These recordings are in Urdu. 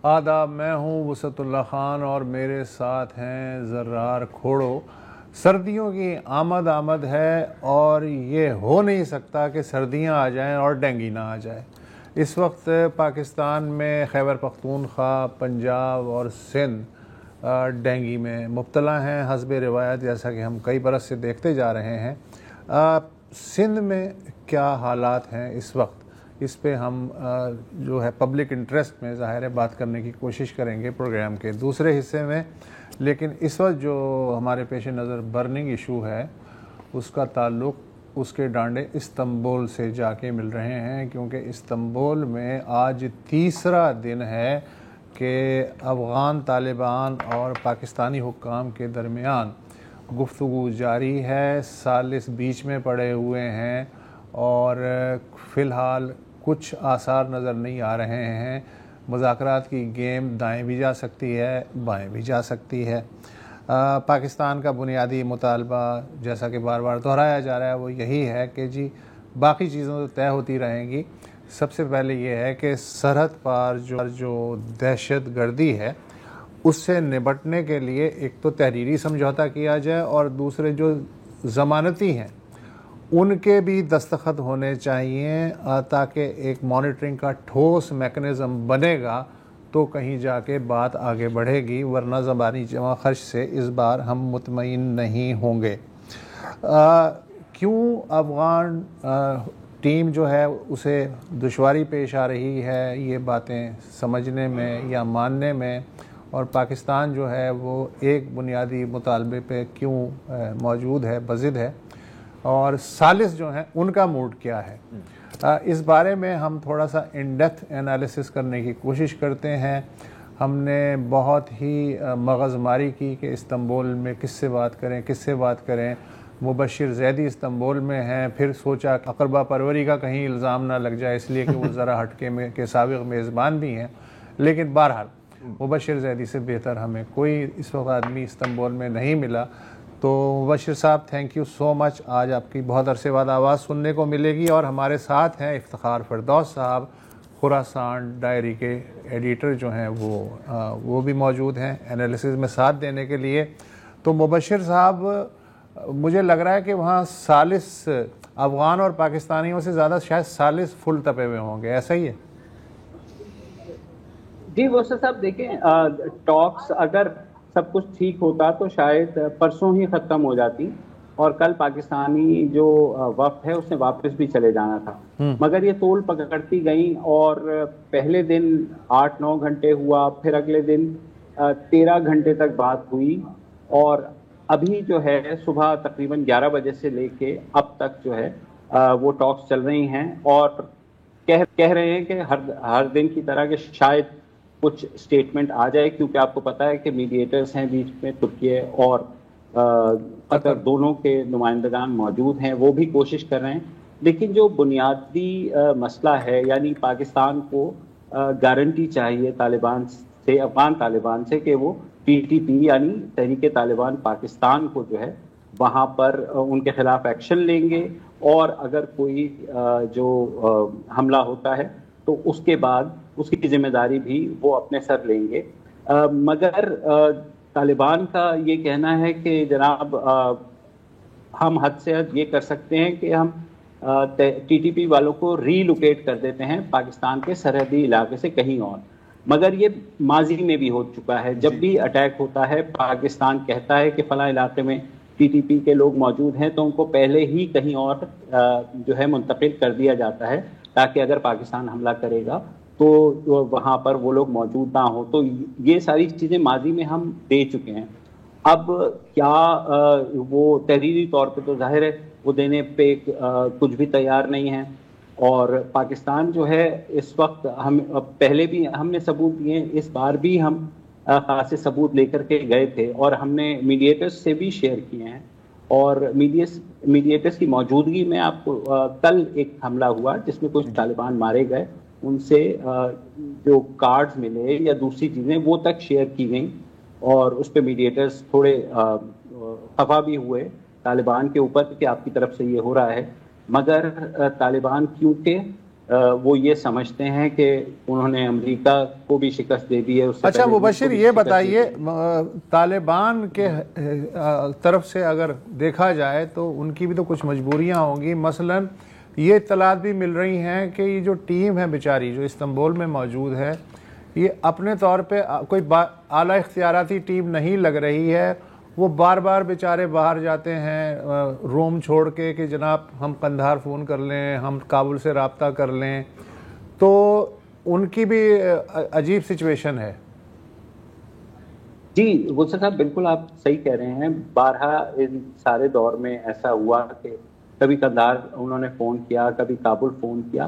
آداب، میں ہوں وسعت اللہ خان اور میرے ساتھ ہیں زرار کھوڑو۔ سردیوں کی آمد ہے اور یہ ہو نہیں سکتا کہ سردیاں آ جائیں اور ڈینگی نہ آ جائے۔ اس وقت پاکستان میں خیبر پختونخوا، پنجاب اور سندھ ڈینگی میں مبتلا ہیں حسب روایت، جیسا کہ ہم کئی برس سے دیکھتے جا رہے ہیں۔ سندھ میں کیا حالات ہیں اس وقت، اس پہ ہم جو ہے پبلک انٹرسٹ میں ظاہر ہے بات کرنے کی کوشش کریں گے پروگرام کے دوسرے حصے میں، لیکن اس وقت جو ہمارے پیش نظر برننگ ایشو ہے اس کا تعلق اس کے ڈانڈے استنبول سے جا کے مل رہے ہیں، کیونکہ استنبول میں آج تیسرا دن ہے کہ افغان طالبان اور پاکستانی حکام کے درمیان گفتگو جاری ہے۔ ثالث بیچ میں پڑے ہوئے ہیں اور فی الحال کچھ آثار نظر نہیں آ رہے ہیں۔ مذاکرات کی گیم دائیں بھی جا سکتی ہے، بائیں بھی جا سکتی ہے۔ پاکستان کا بنیادی مطالبہ، جیسا کہ بار بار دہرایا جا رہا ہے، وہ یہی ہے کہ جی باقی چیزوں تو طے ہوتی رہیں گی، سب سے پہلے یہ ہے کہ سرحد پار جو دہشت گردی ہے اس سے نبٹنے کے لیے ایک تو تحریری سمجھوتہ کیا جائے، اور دوسرے جو ضمانتی ہیں ان کے بھی دستخط ہونے چاہیے، تاکہ ایک مانیٹرنگ کا ٹھوس میکنزم بنے گا تو کہیں جا کے بات آگے بڑھے گی، ورنہ زبانی جمع خرچ سے اس بار ہم مطمئن نہیں ہوں گے۔ کیوں افغان ٹیم جو ہے اسے دشواری پیش آ رہی ہے یہ باتیں سمجھنے میں یا ماننے میں، اور پاکستان جو ہے وہ ایک بنیادی مطالبے پہ کیوں موجود ہے، بضد ہے، اور ثالث جو ہیں ان کا موڈ کیا ہے، اس بارے میں ہم تھوڑا سا ان ڈیپتھ انالیسس کرنے کی کوشش کرتے ہیں۔ ہم نے بہت ہی مغز ماری کی کہ استنبول میں کس سے بات کریں۔ مبشر زیدی استنبول میں ہیں، پھر سوچا اقربا پروری کا کہیں الزام نہ لگ جائے، اس لیے کہ وہ ذرا ہٹکے میں کے سابق میزبان بھی ہیں، لیکن بہرحال مبشر زیدی سے بہتر ہمیں کوئی اس وقت آدمی استنبول میں نہیں ملا۔ تو مبشر صاحب، تھینک یو سو مچ، آج آپ کی بہت عرصے بعد آواز سننے کو ملے گی، اور ہمارے ساتھ ہیں افتخار فردوس صاحب، خراسان ڈائری کے ایڈیٹر جو ہیں وہ بھی موجود ہیں انالیسز میں ساتھ دینے کے لیے۔ تو مبشر صاحب، مجھے لگ رہا ہے کہ وہاں ثالث افغان اور پاکستانیوں سے زیادہ شاید ثالث فل تپے ہوئے ہوں گے، ایسا ہی ہے؟ جی وسط صاحب، دیکھیں ٹاکس اگر سب کچھ ٹھیک ہوتا تو شاید پرسوں ہی ختم ہو جاتی، اور کل پاکستانی جو وفد ہے اس نے واپس بھی چلے جانا تھا، مگر یہ طول پکڑتی گئیں، اور پہلے دن 8-9 گھنٹے ہوا، پھر اگلے دن 13 گھنٹے تک بات ہوئی، اور ابھی جو ہے صبح تقریباً 11 بجے سے لے کے اب تک جو ہے وہ ٹاکس چل رہی ہیں، اور کہہ رہے ہیں کہ ہر دن کی طرح کہ شاید کچھ سٹیٹمنٹ آ جائے، کیونکہ آپ کو پتا ہے کہ میڈیٹرز ہیں بیچ میں، ترکیہ اور قطر دونوں کے نمائندگان موجود ہیں، وہ بھی کوشش کر رہے ہیں، لیکن جو بنیادی مسئلہ ہے، یعنی پاکستان کو گارنٹی چاہیے طالبان سے، افغان طالبان سے، کہ وہ PTP یعنی تحریک طالبان پاکستان کو جو ہے وہاں پر ان کے خلاف ایکشن لیں گے، اور اگر کوئی جو حملہ ہوتا ہے تو اس کے بعد اس کی ذمہ داری بھی وہ اپنے سر لیں گے۔ مگر طالبان کا یہ کہنا ہے کہ جناب ہم حد سے حد یہ کر سکتے ہیں کہ ہم TTP والوں کو ری لوکیٹ کر دیتے ہیں پاکستان کے سرحدی علاقے سے کہیں اور، مگر یہ ماضی میں بھی ہو چکا ہے۔ جب بھی اٹیک ہوتا ہے، پاکستان کہتا ہے کہ فلاں علاقے میں TTP کے لوگ موجود ہیں، تو ان کو پہلے ہی کہیں اور جو ہے منتقل کر دیا جاتا ہے، تاکہ اگر پاکستان حملہ کرے گا تو وہاں پر وہ لوگ موجود نہ ہو۔ تو یہ ساری چیزیں ماضی میں ہم دے چکے ہیں۔ اب کیا وہ تحریری طور پہ تو ظاہر ہے وہ دینے پہ کچھ بھی تیار نہیں ہے، اور پاکستان جو ہے اس وقت پہلے بھی ہم نے ثبوت دیے، اس بار بھی ہم خاصے ثبوت لے کر کے گئے تھے، اور ہم نے میڈیٹرز سے بھی شیئر کیے ہیں، اور میڈیٹرز کی موجودگی میں آپ کو کل ایک حملہ ہوا جس میں کچھ طالبان مارے گئے، ان سے جو کارڈز ملے یا دوسری چیزیں وہ تک شیئر کی گئیں، اور اس پہ میڈیٹرز تھوڑے خفا بھی ہوئے طالبان کے اوپر کہ آپ کی طرف سے یہ ہو رہا ہے، مگر طالبان کیونکہ وہ یہ سمجھتے ہیں کہ انہوں نے امریکہ کو بھی شکست دے دی ہے. اچھا مبشر یہ بتائیے طالبان کے طرف سے اگر دیکھا جائے تو ان کی بھی تو کچھ مجبوریاں ہوں گی. مثلا یہ اطلاعات بھی مل رہی ہیں کہ یہ جو ٹیم ہے بیچاری جو استنبول میں موجود ہے یہ اپنے طور پہ کوئی اعلیٰ اختیاراتی ٹیم نہیں لگ رہی ہے. وہ بار بار بیچارے باہر جاتے ہیں روم چھوڑ کے کہ جناب ہم قندھار فون کر لیں, ہم کابل سے رابطہ کر لیں. تو ان کی بھی عجیب سچویشن ہے. جی گلشن صاحب بالکل آپ صحیح کہہ رہے ہیں. بارہا ان سارے دور میں ایسا ہوا کہ کبھی قندھار انہوں نے فون کیا, کبھی کابل فون کیا.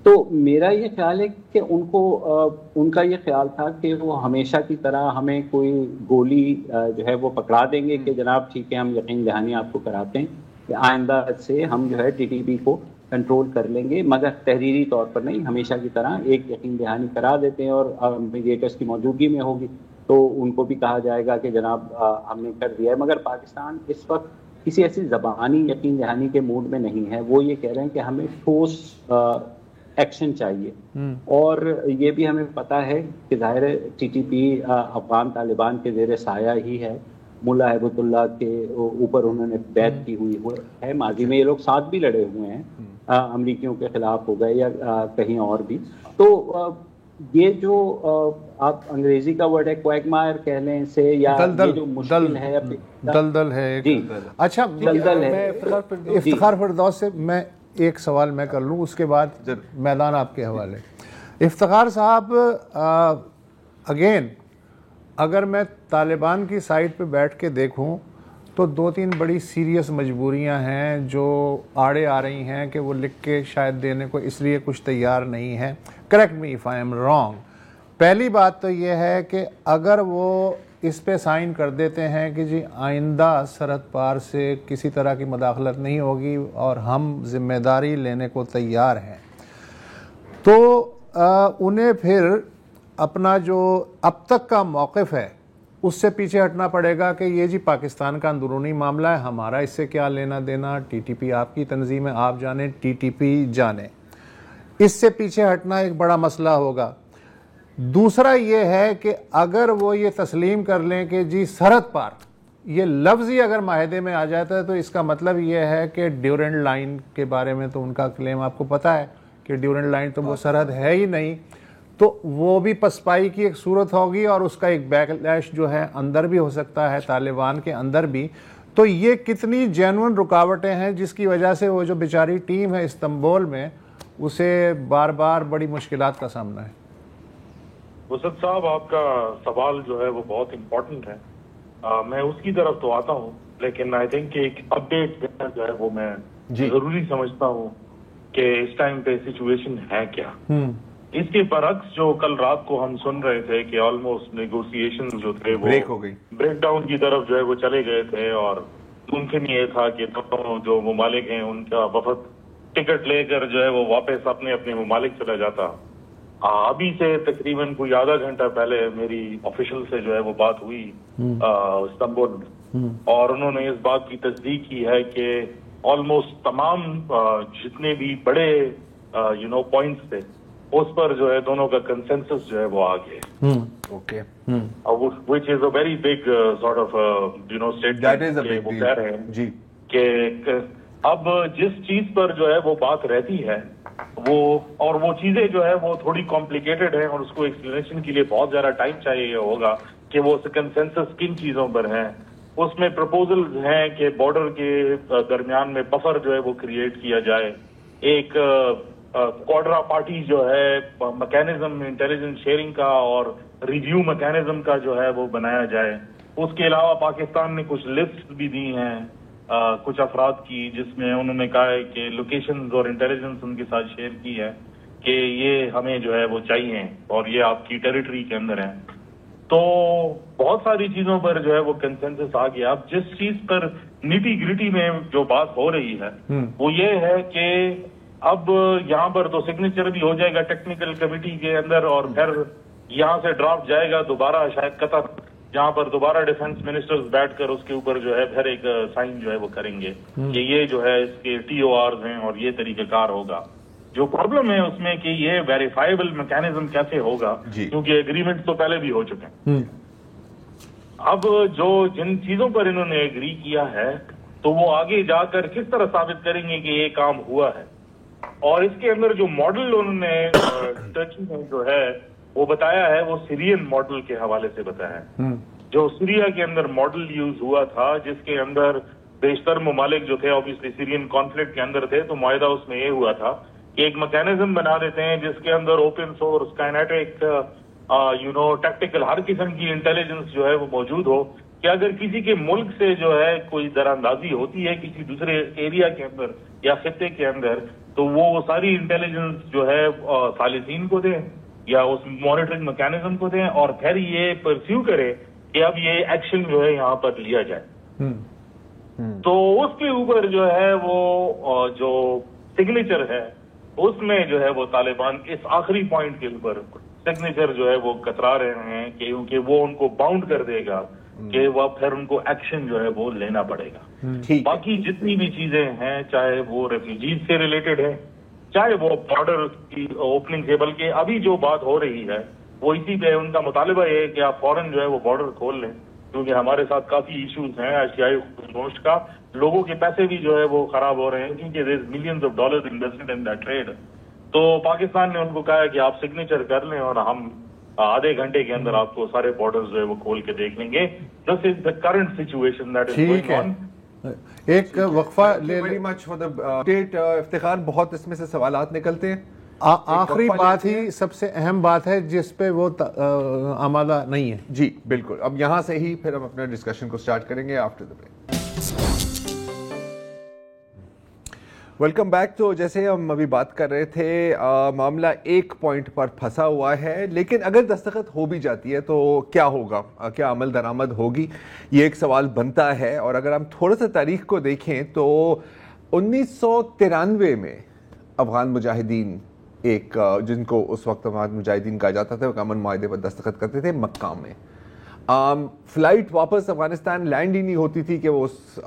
تو میرا یہ خیال ہے کہ ان کا یہ خیال تھا کہ وہ ہمیشہ کی طرح ہمیں کوئی گولی جو ہے وہ پکڑا دیں گے کہ جناب ٹھیک ہے ہم یقین دہانی آپ کو کراتے ہیں کہ آئندہ سے ہم جو ہے TTP کو کنٹرول کر لیں گے, مگر تحریری طور پر نہیں, ہمیشہ کی طرح ایک یقین دہانی کرا دیتے ہیں اور میڈیٹرز کی موجودگی میں ہوگی تو ان کو بھی کہا جائے گا کہ جناب ہم نے کر دیا ہے. مگر پاکستان اس وقت کسی ایسی زبانی یقین دہانی کے موڈ میں نہیں ہے. وہ یہ کہہ رہے ہیں کہ ہمیں ٹھوس ایکشن چاہیے. اور یہ بھی ہمیں پتہ ہے کہ ظاہر TTP افغان طالبان کے زیر سایہ ہی ہے. ملا ہیبت اللہ کے اوپر انہوں نے بیعت کی ہوئی ہے. ماضی میں یہ لوگ ساتھ بھی لڑے ہوئے ہیں, امریکیوں کے خلاف ہو گئے یا کہیں اور بھی. تو یہ جو آپ انگریزی کا ورڈ ہے کویگمائر کہہ لیں اسے, یا یہ جو مشکل ہے دلدل ہے. اچھا افتخار فردوس سے میں ایک سوال میں کر لوں, اس کے بعد میدان آپ کے حوالے. افتخار صاحب اگین اگر میں طالبان کی سائٹ پہ بیٹھ کے دیکھوں تو 2-3 بڑی سیریس مجبوریاں ہیں جو آڑے آ رہی ہیں کہ وہ لکھ کے شاید دینے کو اس لیے کچھ تیار نہیں ہے. Correct me if I am wrong. پہلی بات تو یہ ہے کہ اگر وہ اس پہ سائن کر دیتے ہیں کہ جی آئندہ سرحد پار سے کسی طرح کی مداخلت نہیں ہوگی اور ہم ذمہ داری لینے کو تیار ہیں, تو انہیں پھر اپنا جو اب تک کا موقف ہے اس سے پیچھے ہٹنا پڑے گا کہ یہ جی پاکستان کا اندرونی معاملہ ہے, ہمارا اس سے کیا لینا دینا, TTP آپ کی تنظیم ہے آپ جانیں, TTP جانیں. اس سے پیچھے ہٹنا ایک بڑا مسئلہ ہوگا. دوسرا یہ ہے کہ اگر وہ یہ تسلیم کر لیں کہ جی سرحد پار, یہ لفظ ہی اگر معاہدے میں آ جاتا ہے تو اس کا مطلب یہ ہے کہ ڈیورنٹ لائن کے بارے میں تو ان کا کلیم آپ کو پتہ ہے کہ ڈیورنٹ لائن تو وہ سرحد ہے ہی نہیں, تو وہ بھی پسپائی کی ایک صورت ہوگی اور اس کا ایک بیک لیش جو ہے اندر بھی ہو سکتا ہے طالبان کے اندر بھی. تو یہ کتنی جینون رکاوٹیں ہیں جس کی وجہ سے وہ جو بیچاری ٹیم ہے استنبول میں اسے بار بار بڑی مشکلات کا سامنا ہے. وسط صاحب آپ کا سوال جو ہے وہ بہت امپورٹنٹ ہے, میں اس کی طرف تو آتا ہوں, لیکن آئی تھنک کہ ایک اپڈیٹ دینا جو ہے وہ میں ضروری سمجھتا ہوں کہ اس ٹائم پہ سچویشن ہے کیا. اس کے برعکس جو کل رات کو ہم سن رہے تھے کہ آلموسٹ نیگوسیشن جو تھے وہ بریک ڈاؤن کی طرف جو ہے وہ چلے گئے تھے, اور ممکن یہ تھا کہ دونوں جو ممالک ہیں ان کا وفد ٹکٹ لے کر جو ہے وہ واپس اپنے اپنے ممالک چلا جاتا. ابھی سے تقریباً کوئی آدھا گھنٹہ پہلے میری آفیشل سے جو ہے وہ بات ہوئی استنبول میں, اور انہوں نے اس بات کی تصدیق کی ہے کہ آلموسٹ تمام جتنے بھی بڑے پوائنٹس تھے اس پر جو ہے دونوں کا کنسنسس جو ہے وہ آ گیا. which is a very big sort of statement. وہ کہہ رہے ہیں کہ اب جس چیز پر جو ہے وہ بات رہتی ہے وہ, اور وہ چیزیں جو ہے وہ تھوڑی کمپلیکیٹڈ ہیں اور اس کو ایکسپلینیشن کے لیے بہت زیادہ ٹائم چاہیے ہوگا کہ وہ کنسنسس کن چیزوں پر ہیں. اس میں پرپوزلز ہیں کہ بارڈر کے درمیان میں بفر جو ہے وہ کریٹ کیا جائے, ایک کوڈرا پارٹی جو ہے میکینزم انٹیلیجنس شیئرنگ کا اور ریویو میکینزم کا جو ہے وہ بنایا جائے. اس کے علاوہ پاکستان نے کچھ لسٹ بھی دی ہیں کچھ افراد کی جس میں انہوں نے کہا ہے کہ لوکیشنز اور انٹیلیجنس ان کے ساتھ شیئر کی ہے کہ یہ ہمیں جو ہے وہ چاہیے اور یہ آپ کی ٹیریٹری کے اندر ہیں. تو بہت ساری چیزوں پر جو ہے وہ کنسنسس آ گیا. اب جس چیز پر نیٹی گریٹی میں جو بات ہو رہی ہے وہ یہ ہے کہ اب یہاں پر تو سگنیچر بھی ہو جائے گا ٹیکنیکل کمیٹی کے اندر, اور پھر یہاں سے ڈرافٹ جائے گا دوبارہ شاید قطر, جہاں پر دوبارہ ڈیفنس منسٹرز بیٹھ کر اس کے اوپر جو ہے پھر ایک سائن جو ہے وہ کریں گے کہ یہ جو ہے اس کے TORs ہیں اور یہ طریقہ کار ہوگا. جو پرابلم ہے اس میں کہ یہ ویریفائبل میکینزم کیسے ہوگا، کیونکہ ایگریمنٹ تو پہلے بھی ہو چکے ہیں. اب جو جن چیزوں پر انہوں نے ایگری کیا ہے تو وہ آگے جا کر کس طرح ثابت کریں گے کہ یہ کام ہوا ہے. اور اس کے اندر جو ماڈل انہوں نے ٹرکی میں جو ہے وہ بتایا ہے، وہ سیرین ماڈل کے حوالے سے بتایا ہے. جو سیریا کے اندر ماڈل یوز ہوا تھا، جس کے اندر بیشتر ممالک جو تھے آبویسلی سیرین کانفلکٹ کے اندر تھے، تو معاہدہ اس میں یہ ہوا تھا کہ ایک میکینزم بنا دیتے ہیں جس کے اندر اوپن سورس کائنیٹک ٹیکٹیکل ہر قسم کی انٹیلیجنس جو ہے وہ موجود ہو، کہ اگر کسی کے ملک سے جو ہے کوئی دراندازی ہوتی ہے کسی دوسرے ایریا کے اندر یا خطے کے اندر، تو وہ ساری انٹیلیجنس جو ہے ثالثین کو دیں یا اس مانیٹرنگ میکینزم کو دیں، اور پھر یہ پرسیو کرے کہ اب یہ ایکشن جو ہے یہاں پر لیا جائے. تو اس کے اوپر جو ہے وہ جو سگنیچر ہے اس میں جو ہے وہ طالبان اس آخری پوائنٹ کے اوپر سگنیچر جو ہے وہ کترا رہے ہیں، کیونکہ وہ ان کو باؤنڈ کر دے گا کہ وہ پھر ان کو ایکشن جو ہے وہ لینا پڑے گا. باقی جتنی بھی چیزیں ہیں، چاہے وہ ریفیوجیز سے ریلیٹڈ ہے، چاہے وہ بارڈر کی اوپننگ سے، بلکہ ابھی جو بات ہو رہی ہے وہ اسی پہ ان کا مطالبہ یہ ہے کہ آپ فوراً جو ہے وہ بارڈر کھول لیں، کیونکہ ہمارے ساتھ کافی ایشوز ہیں اشیائی گوشت کا. لوگوں کے پیسے بھی جو ہے وہ خراب ہو رہے ہیں کیونکہ there is millions of dollars invested in that trade. تو پاکستان نے ان کو کہا ہے کہ آپ سگنیچر کر لیں اور ہم آدھے گھنٹے کے اندر آپ کو سارے بارڈرز جو ہے وہ کھول کے دیکھ لیں گے. This is the current situation that is going on. ایک وقفہ لے very much for the update. Iftikhar, بہت اس میں سے سوالات نکلتے ہیں. آخری بات ہی سب سے اہم بات ہے جس پہ وہ آمادہ نہیں ہے. جی بالکل. اب یہاں سے ہی پھر ہم اپنے ڈسکشن کو سٹارٹ کریں گے after the break. Welcome back. تو جیسے ہم ابھی بات کر رہے تھے، معاملہ ایک پوائنٹ پر پھنسا ہوا ہے، لیکن اگر دستخط ہو بھی جاتی ہے تو کیا ہوگا؟ کیا عمل درآمد ہوگی؟ یہ ایک سوال بنتا ہے. اور اگر ہم تھوڑا سا تاریخ کو دیکھیں تو 1993 میں افغان مجاہدین، ایک جن کو اس وقت افغان مجاہدین کہا جاتا تھا، وہ امن معاہدے پر دستخط کرتے تھے مکہ میں. فلائٹ واپس افغانستان لینڈ ہی نہیں ہوتی تھی کہ وہ اس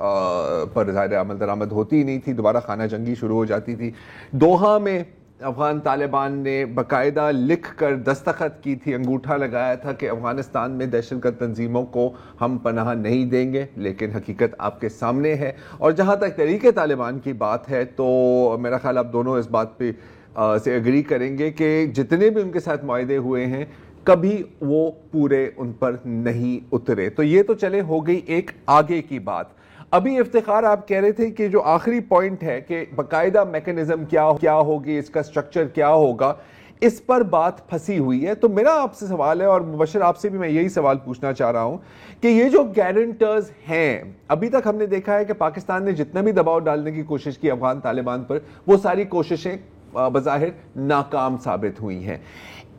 پر ظاہر عمل درآمد ہوتی ہی نہیں تھی، دوبارہ خانہ جنگی شروع ہو جاتی تھی. دوحہ میں افغان طالبان نے باقاعدہ لکھ کر دستخط کی تھی، انگوٹھا لگایا تھا کہ افغانستان میں دہشت گرد تنظیموں کو ہم پناہ نہیں دیں گے، لیکن حقیقت آپ کے سامنے ہے. اور جہاں تک تحریک طالبان کی بات ہے تو میرا خیال آپ دونوں اس بات پہ سے اگری کریں گے کہ جتنے بھی ان کے ساتھ معاہدے ہوئے ہیں کبھی وہ پورے ان پر نہیں اترے. تو یہ تو چلے ہو گئی ایک آگے کی بات. ابھی افتخار آپ کہہ رہے تھے کہ جو آخری پوائنٹ ہے کہ باقاعدہ میکینزم کیا ہوگی، اس کا سٹرکچر کیا ہوگا، اس پر بات پھنسی ہوئی ہے. تو میرا آپ سے سوال ہے، اور مبشر آپ سے بھی میں یہی سوال پوچھنا چاہ رہا ہوں کہ یہ جو گارنٹرز ہیں، ابھی تک ہم نے دیکھا ہے کہ پاکستان نے جتنا بھی دباؤ ڈالنے کی کوشش کی افغان طالبان پر، وہ ساری کوششیں بظاہر ناکام ثابت ہوئی ہیں.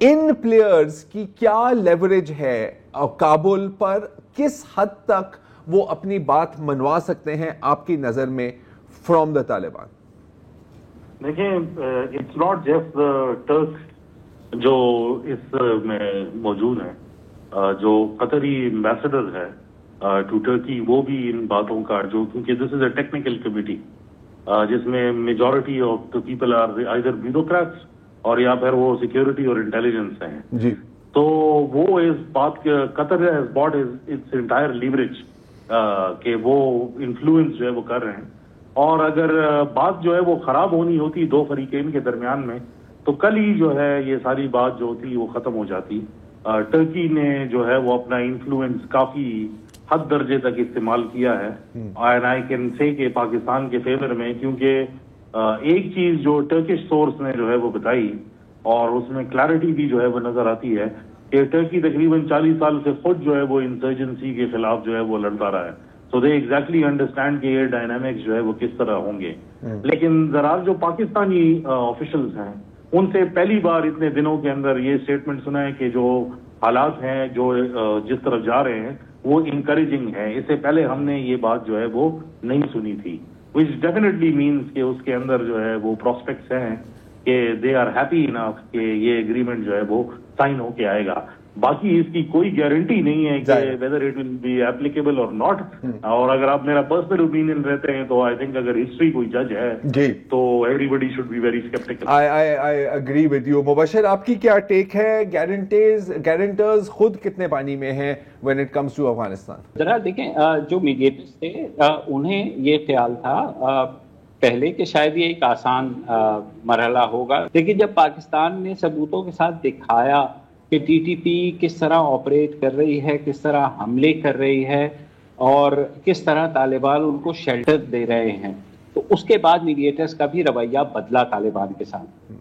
ان پلیئرز کی کیا لیوریج ہے کابل پر؟ کس حد تک وہ اپنی بات منوا سکتے ہیں آپ کی نظر میں فرام دا طالبان؟ دیکھیں، اٹس ناٹ جسٹ ٹرک جو اس میں موجود ہیں، جو قطری ایمبیسڈر ہے ٹو ٹرکی، وہ بھی ان باتوں کا، جو کیونکہ دس از اے ٹیکنیکل کمیٹی جس میں majority of the people are either bureaucrats اور یا پھر وہ سیکیورٹی اور انٹیلیجنس ہیں. جی. تو وہ اس بات کے Qatar has but its entire leverage کہ وہ انفلوئنس جو ہے وہ کر رہے ہیں. اور اگر بات جو ہے وہ خراب ہونی ہوتی دو فریقین کے درمیان میں تو کل ہی جو ہے یہ ساری بات جو تھی وہ ختم ہو جاتی. ٹرکی نے جو ہے وہ اپنا انفلوئنس کافی حد درجے تک استعمال کیا ہے، اینڈ آئی کین سے کہ پاکستان کے فیور میں، کیونکہ ایک چیز جو ٹرکش سورس نے جو ہے وہ بتائی اور اس میں کلیئرٹی بھی جو ہے وہ نظر آتی ہے کہ ٹرکی تقریباً 40 سال سے خود جو ہے وہ انسرجنسی کے خلاف جو ہے وہ لڑتا رہا ہے. سو دے ایگزیکٹلی انڈرسٹینڈ کہ یہ ڈائنامکس جو ہے وہ کس طرح ہوں گے. لیکن ذرا جو پاکستانی آفیشلز ہیں ان سے پہلی بار اتنے دنوں کے اندر یہ اسٹیٹمنٹ سنا ہے کہ جو حالات ہیں، جو جس طرف جا رہے ہیں، وہ انکریجنگ ہے. اس سے پہلے ہم نے یہ بات جو ہے وہ نہیں سنی تھی، which definitely means کہ اس کے اندر جو ہے وہ پروسپیکٹس ہیں کہ they are happy enough کہ یہ ایگریمنٹ جو ہے وہ سائن ہو کے آئے گا. باقی اس کی کوئی گارنٹی نہیں ہے کہ whether it will be applicable or not. اور اگر آپ میرا پرسنل اوپینین رہتے ہیں تو آئی تھنک اگر ہسٹری کوئی جج ہے تو everybody should be very skeptical. I agree with you. مبشر آپ کی کیا ٹیک ہے؟ گارنٹرز خود کتنے پانی میں ہیں when it comes to Afghanistan? ذرا دیکھیں جو میڈیٹرز تھے انہیں یہ خیال تھا پہلے کہ شاید یہ ایک آسان مرحلہ ہوگا، لیکن جب پاکستان نے ثبوتوں کے ساتھ دکھایا کہ ٹی ٹی پی کس طرح آپریٹ کر رہی ہے، کس طرح حملے کر رہی ہے اور کس طرح طالبان ان کو شیلٹر دے رہے ہیں، تو اس کے بعد میڈیٹرز کا بھی رویہ بدلا طالبان کے ساتھ.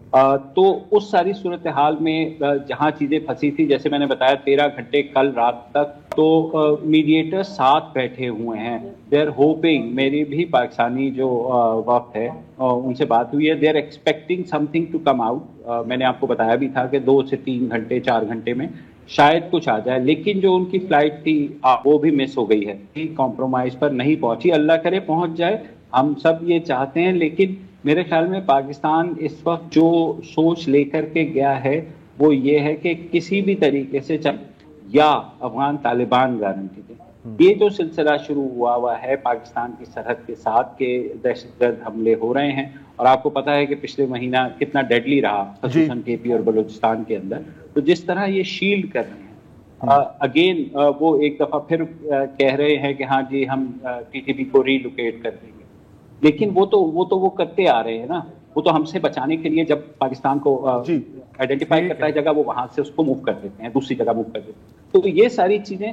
تو اس ساری صورتحال میں جہاں چیزیں پھنسی تھی، جیسے میں نے بتایا 13 گھنٹے کل رات تک تو میڈیٹرز ساتھ بیٹھے ہوئے ہیں. دے آر ہوپنگ، میری بھی پاکستانی جو وفد ہے ان سے بات ہوئی ہے، they are expecting something to come out. میں نے آپ کو بتایا بھی تھا کہ 2 سے 3 گھنٹے 4 گھنٹے میں شاید کچھ آ جائے، لیکن جو ان کی فلائٹ تھی وہ بھی مس ہو گئی ہے، کمپرومائز پر نہیں پہنچی. اللہ کرے پہنچ جائے، ہم سب یہ چاہتے ہیں، لیکن میرے خیال میں پاکستان اس وقت جو سوچ لے کر کے گیا ہے وہ یہ ہے کہ کسی بھی طریقے سے یا افغان طالبان گارنٹی دیں. یہ جو سلسلہ شروع ہوا ہے پاکستان کی سرحد کے ساتھ کہ دہشت گرد حملے ہو رہے ہیں، اور آپ کو پتا ہے کہ پچھلے مہینہ کتنا ڈیڈلی رہا خصوصاً کے پی اور بلوچستان کے اندر. تو جس طرح یہ شیلڈ کر رہے ہیں اگین وہ ایک دفعہ پھر کہہ رہے ہیں کہ ہاں جی ہم ٹی ٹی پی کو ری لوکیٹ کر دیں گے، لیکن وہ تو کرتے آ رہے ہیں نا. وہ تو ہم سے بچانے کے لیے جب پاکستان کو آئیڈینٹیفائی کرتا ہے جگہ، وہ وہاں سے اس کو موو کر دیتے ہیں، دوسری جگہ موو کر دیتے ہیں. تو یہ ساری چیزیں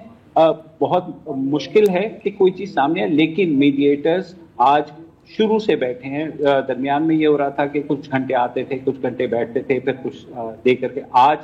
بہت مشکل ہے کہ کوئی چیز سامنے ہے، لیکن میڈیٹرز آج شروع سے بیٹھے ہیں. درمیان میں یہ ہو رہا تھا کہ کچھ گھنٹے آتے تھے، کچھ گھنٹے بیٹھتے تھے، پھر کچھ دے کر کے آج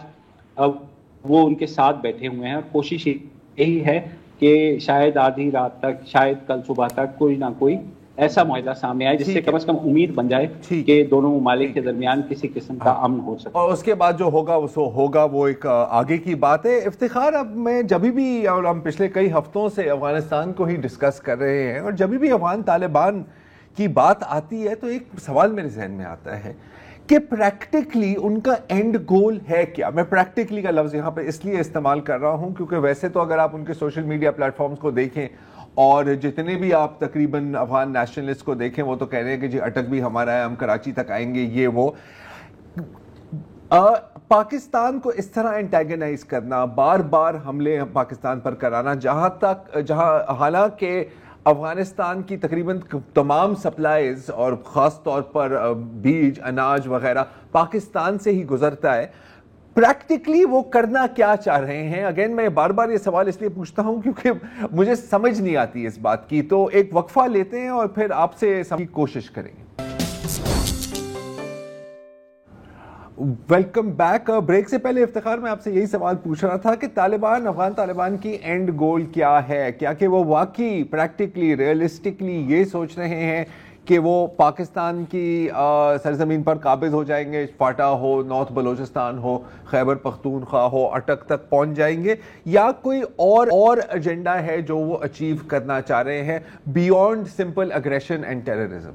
وہ ان کے ساتھ بیٹھے ہوئے ہیں. اور کوشش یہی ہے کہ شاید آدھی رات تک، شاید کل صبح تک کوئی نہ کوئی ایسا معاہدہ سامنے آئے جس سے کم از کم امید بن جائے کہ دونوں ممالک کے درمیان کسی قسم کا امن ہو سکے. اور اس کے بعد جو ہوگا وہ ایک آگے کی بات ہے. افتخار، اب میں جبھی بھی، اور ہم پچھلے کئی ہفتوں سے افغانستان کو ہی ڈسکس کر رہے ہیں، اور جبھی بھی افغان طالبان کی بات آتی ہے تو ایک سوال میرے ذہن میں آتا ہے کہ پریکٹیکلی ان کا اینڈ گول ہے کیا. میں پریکٹیکلی کا لفظ یہاں پہ اس لیے استعمال کر رہا ہوں کیونکہ ویسے تو اگر آپ ان کے سوشل میڈیا پلیٹ فارمز کو دیکھیں اور جتنے بھی آپ تقریباً افغان نیشنلسٹ کو دیکھیں وہ تو کہہ رہے ہیں کہ جی اٹک بھی ہمارا ہے، ہم کراچی تک آئیں گے، یہ وہ. پاکستان کو اس طرح انٹیگنائز کرنا، بار بار حملے پاکستان پر کرانا، جہاں حالانکہ افغانستان کی تقریباً تمام سپلائیز اور خاص طور پر بیج، اناج وغیرہ پاکستان سے ہی گزرتا ہے، پریکٹیکلی وہ کرنا کیا چاہ رہے ہیں؟ اگین میں بار بار یہ سوال اس لیے پوچھتا ہوں کیونکہ مجھے سمجھ نہیں آتی اس بات کی. تو ایک وقفہ لیتے ہیں اور پھر آپ سے سمجھنے کی کوشش کریں گے. Welcome back. بریک سے پہلے افتخار میں آپ سے یہی سوال پوچھ رہا تھا کہ افغان طالبان کی اینڈ گول کیا ہے؟ کیا کہ وہ واقعی پریکٹیکلی ریئلسٹکلی یہ سوچ رہے ہیں کہ وہ پاکستان کی سرزمین پر قابض ہو جائیں گے، فاٹا ہو، نارتھ بلوچستان ہو، خیبر پختونخوا ہو، اٹک تک پہنچ جائیں گے، یا کوئی اور ایجنڈا ہے جو وہ اچیو کرنا چاہ رہے ہیں beyond simple aggression and terrorism?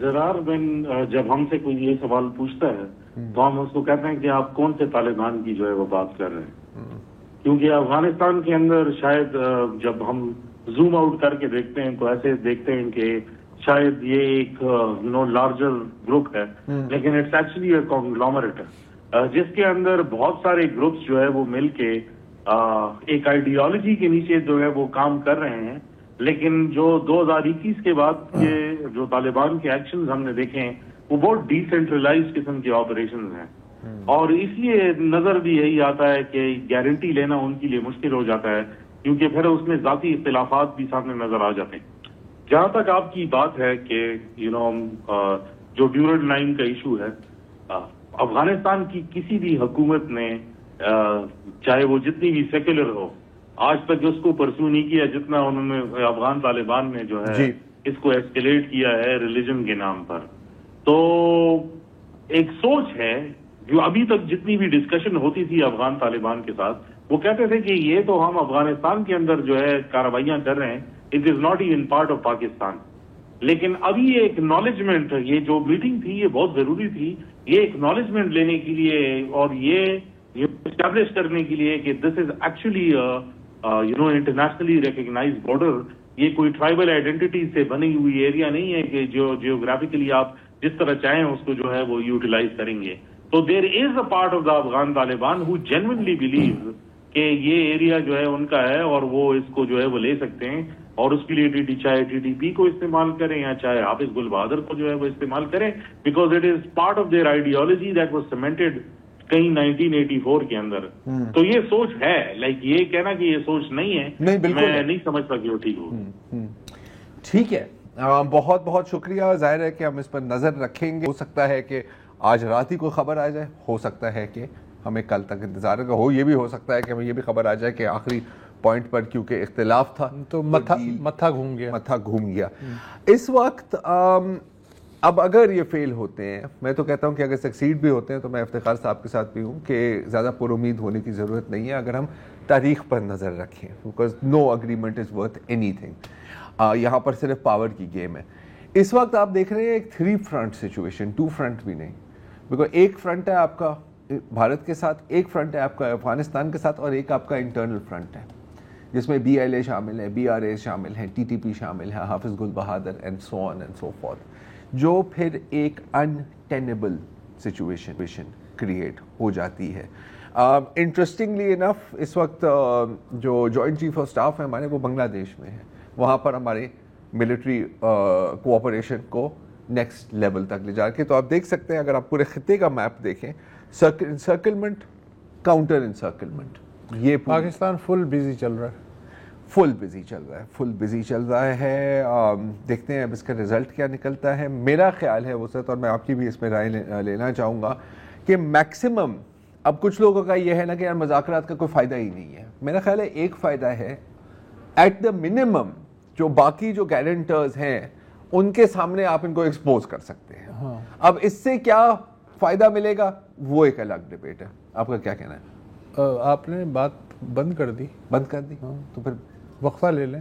Zarrar بن جب ہم سے کوئی یہ سوال پوچھتا ہے تو ہم اس کو کہتے ہیں کہ آپ کون سے طالبان کی جو ہے وہ بات کر رہے ہیں، کیونکہ افغانستان کے اندر شاید جب ہم زوم آؤٹ کر کے دیکھتے ہیں تو ایسے دیکھتے ہیں کہ شاید یہ ایک لارجر گروپ ہے، لیکن اٹس ایکچولی اے کانگلومریٹ ہے جس کے اندر بہت سارے گروپس جو ہے وہ مل کے ایک آئیڈیالوجی کے نیچے جو ہے وہ کام کر رہے ہیں. لیکن جو 2021 کے بعد کے جو طالبان کے ایکشنز ہم نے دیکھے ہیں وہ بہت ڈی سینٹرلائز قسم کے آپریشنز ہیں، اور اس لیے نظر بھی یہی آتا ہے کہ گارنٹی لینا ان کے لیے مشکل ہو جاتا ہے کیونکہ پھر اس میں ذاتی اختلافات بھی سامنے نظر آ جاتے ہیں. جہاں تک آپ کی بات ہے کہ جو ڈیورنڈ لائن کا ایشو ہے، افغانستان کی کسی بھی حکومت نے چاہے وہ جتنی بھی سیکولر ہو آج تک اس کو پرسو نہیں کیا جتنا انہوں نے افغان طالبان نے جو ہے اس کو ایسکیلیٹ کیا ہے ریلیجن کے نام پر. تو ایک سوچ ہے جو ابھی تک جتنی بھی ڈسکشن ہوتی تھی افغان طالبان کے ساتھ وہ کہتے تھے کہ یہ تو ہم افغانستان کے اندر جو ہے کارروائیاں کر رہے ہیں، it is not even part of Pakistan. لیکن ابھی یہ ایکنالجمنٹ، یہ جو میٹنگ تھی یہ بہت ضروری تھی، یہ ایکنالجمنٹ لینے کے لیے اور یہ یہ اسٹیبلش کرنے کے لیے کہ this is actually internationally recognise border. یہ کوئی ٹرائبل آئیڈینٹی سے بنی ہوئی ایریا نہیں ہے کہ جو جیوگرافیکلی آپ جس طرح چاہیں اس کو جو ہے وہ یوٹیلائز کریں گے. تو there is a part of the Afghan Taliban ہو جینوئنلی بلیو کہ یہ ایریا جو ہے ان کا ہے اور وہ اس کو جو ہے وہ لے سکتے ہیں, اور اس کے لیے چاہے TTP کو استعمال کریں یا چاہے حافظ گل بہادر کو جو ہے وہ استعمال کریں, because it is part of their ideology that was cemented کہیں 1984 کے اندر. تو یہ سوچ ہے, لائک یہ کہنا کہ یہ سوچ نہیں ہے, میں نہیں سمجھتا کہ وہ ٹھیک ہو. ٹھیک ہے, بہت بہت شکریہ. ظاہر ہے کہ ہم اس پر نظر رکھیں گے. ہو سکتا ہے کہ آج رات ہی کوئی خبر آ جائے, ہو سکتا ہے کہ ہمیں کل تک انتظار ہو, یہ بھی ہو سکتا ہے کہ ہمیں یہ بھی خبر آ جائے کہ آخری پوائنٹ پر کیونکہ اختلاف تھا تو متھا گھوم گیا. اس وقت اب اگر یہ فیل ہوتے ہیں, میں تو کہتا ہوں کہ اگر سکسیڈ بھی ہوتے ہیں تو میں افتخار صاحب کے ساتھ بھی ہوں کہ زیادہ پر امید ہونے کی ضرورت نہیں ہے اگر ہم تاریخ پر نظر رکھیں, because no agreement is worth anything. یہاں پر صرف پاور کی گیم ہے. اس وقت آپ دیکھ رہے ہیں ایک 3 فرنٹ سچویشن, 2 فرنٹ بھی نہیں, بیکاز ایک فرنٹ ہے آپ کا بھارت کے ساتھ, ایک فرنٹ ہے آپ کا افغانستان کے ساتھ, اور ایک آپ کا انٹرنل فرنٹ ہے جس میں BLA شامل ہے, BRA شامل ہے, TTP شامل ہے, Hafiz Gul Bahadur and so on and so forth, جو پھر ایک انٹینیبل سچویشن کریٹ ہو جاتی ہے. انٹرسٹنگلی انف اس وقت جو جوائنٹ چیف آف اسٹاف ہے ہمارے وہ بنگلہ دیش میں ہے, وہاں پر ہمارے ملٹری کوآپریشن کو نیکسٹ لیول تک لے جا کے. تو آپ دیکھ سکتے ہیں اگر آپ پورے خطے کا میپ دیکھیں, انسرکلمنٹ, کاؤنٹر انسرکلمنٹ, یہ پاکستان فل بزی چل رہا ہے, فل بزی چل رہا ہے. دیکھتے ہیں اب اس کا رزلٹ کیا نکلتا ہے. میرا خیال ہے وسعت, اور میں آپ کی بھی اس میں رائے لینا چاہوں گا کہ میکسیمم, اب کچھ لوگوں کا یہ ہے نا کہ یار مذاکرات کا کوئی فائدہ ہی نہیں ہے. میرا خیال ہے ایک فائدہ ہے, ایٹ دا منیمم جو باقی جو گارنٹرز ہیں ان کے سامنے آپ ان کو ایکسپوز کر سکتے ہیں. اب اس سے کیا فائدہ ملے گا وہ ایک الگ ڈبیٹ ہے. آپ کا کیا کہنا ہے؟ آپ نے بات بند کر دی. تو پھر وقفہ لے لیں.